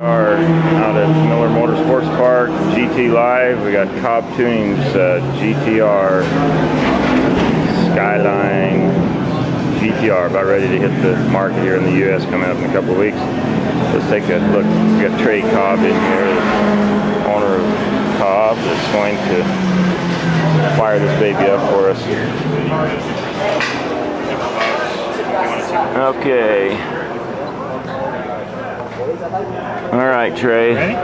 Are out at Miller Motorsports Park, GT Live. We got Cobb Tuning's GT-R, Skyline GT-R, about ready to hit the market here in the U.S. coming up in a couple of weeks. Let's take a look. We got Trey Cobb in here, the owner of Cobb, that's going to fire this baby up for us. Okay. All right, Trey. Ready?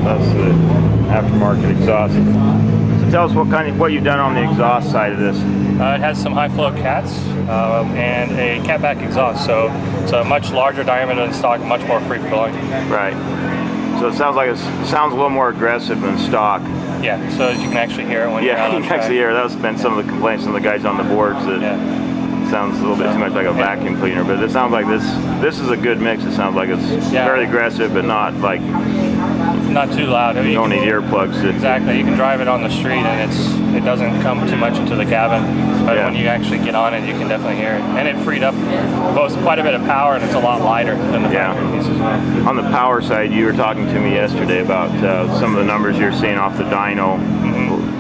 That's the aftermarket exhaust. Tell us what you've done on the exhaust side of this. It has some high flow cats and a catback exhaust, so it's a much larger diameter than stock, much more free flowing. Right. So it sounds like it sounds a little more aggressive than stock. Yeah. So as you can actually hear it when you're out on you can actually hear it. That's been some of the complaints from the guys on the boards that it sounds a little bit too much like a vacuum cleaner. But it sounds like this is a good mix. It sounds like it's fairly aggressive, but not like. Not too loud. You don't need earplugs. Exactly. You can drive it on the street and it doesn't come too much into the cabin. But when you actually get on it, you can definitely hear it. And it freed up quite a bit of power, and it's a lot lighter than the factory piece as well. On the power side, you were talking to me yesterday about some of the numbers you're seeing off the dyno.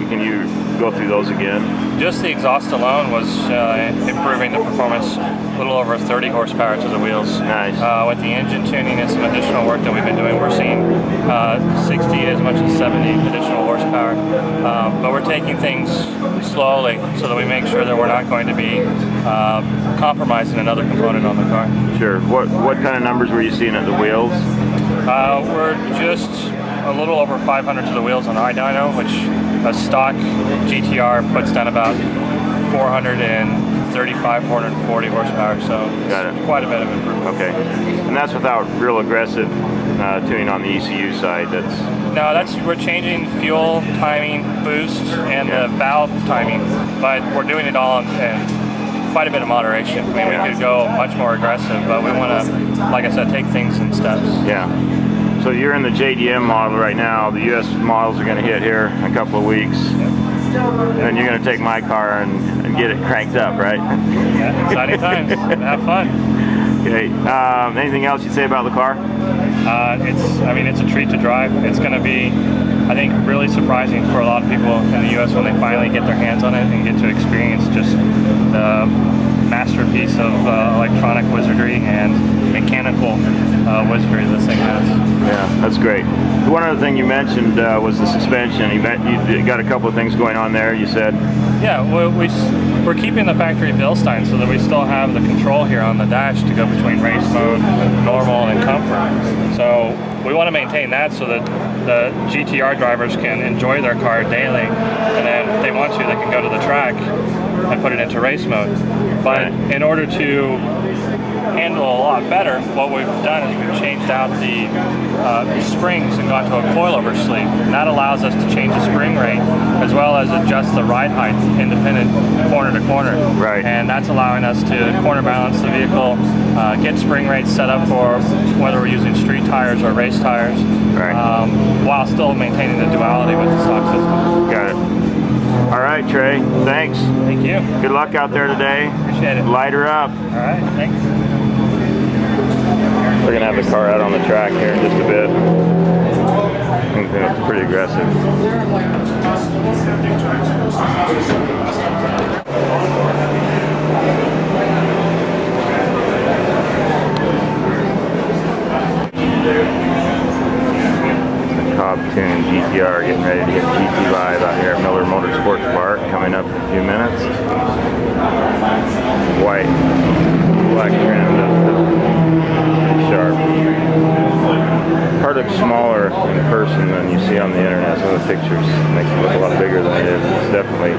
Can you go through those again? Just the exhaust alone was improving the performance a little over 30 horsepower to the wheels. Nice. With the engine tuning and some additional work that we've been doing, we're seeing 60 as much as 70 additional horsepower. But we're taking things slowly so that we make sure that we're not going to be compromising another component on the car. Sure. What kind of numbers were you seeing at the wheels? We're just a little over 500 to the wheels on iDyno, which a stock GT-R puts down about 435, 440 horsepower, so quite a bit of improvement. Okay, and that's without real aggressive tuning on the ECU side. We're changing fuel timing, boost, and the valve timing, but we're doing it all in quite a bit of moderation. I mean, we could go much more aggressive, but we want to, like I said, take things in steps. Yeah. So you're in the JDM model right now. The US models are going to hit here in a couple of weeks. And you're going to take my car and get it cranked up, right? Yeah, exciting times. Have fun. Okay. Anything else you'd say about the car? It's a treat to drive. It's going to be, I think, really surprising for a lot of people in the US when they finally get their hands on it and get to experience just the masterpiece of electronic wizardry and mechanical wizardry this thing has. Yeah, that's great. One other thing you mentioned was the suspension. You got a couple of things going on there, you said? Yeah, we're keeping the factory Bilstein so that we still have the control here on the dash to go between race mode, normal, and comfort. So we want to maintain that so that the GT-R drivers can enjoy their car daily, and then if they want to, they can go to the track and put it into race mode. But in order to handle a lot better, what we've done is we've changed out the springs and gone to a coilover sleeve. And that allows us to change the spring rate as well as adjust the ride height independent corner to corner. Right. And that's allowing us to corner balance the vehicle, get spring rates set up for whether we're using street tires or race tires, while still maintaining the duality with the stock system. Got it. All right, Trey. Thanks. Thank you. Good luck out there today. Appreciate it. Light her up. All right. Thanks. We're going to have the car out on the track here in just a bit. It's pretty aggressive. The Cobb Tune GT-R getting ready to hit GT Live out here at Miller Motorsports Park coming up in a few minutes. White, black trim, sharp. Car looks smaller in person than you see on the internet. Some of the pictures make it look a lot bigger than it is. It's definitely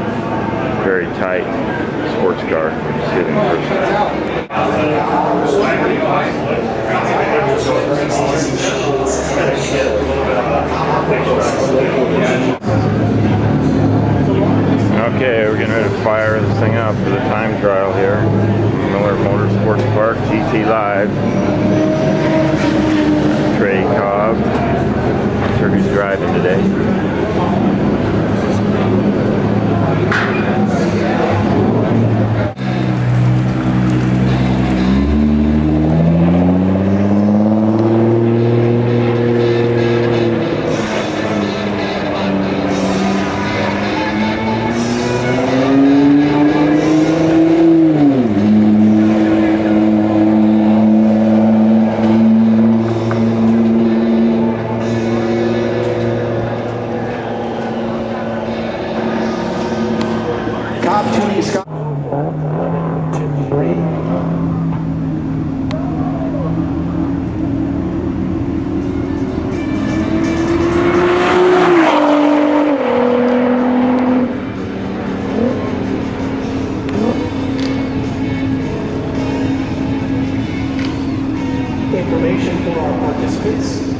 very tight sports car when you see it in person. Okay, we're getting ready to fire this thing up for the time trial here. Miller Motorsports Park, GT Live. Trey Cobb. Not sure who's driving today. Information for our participants.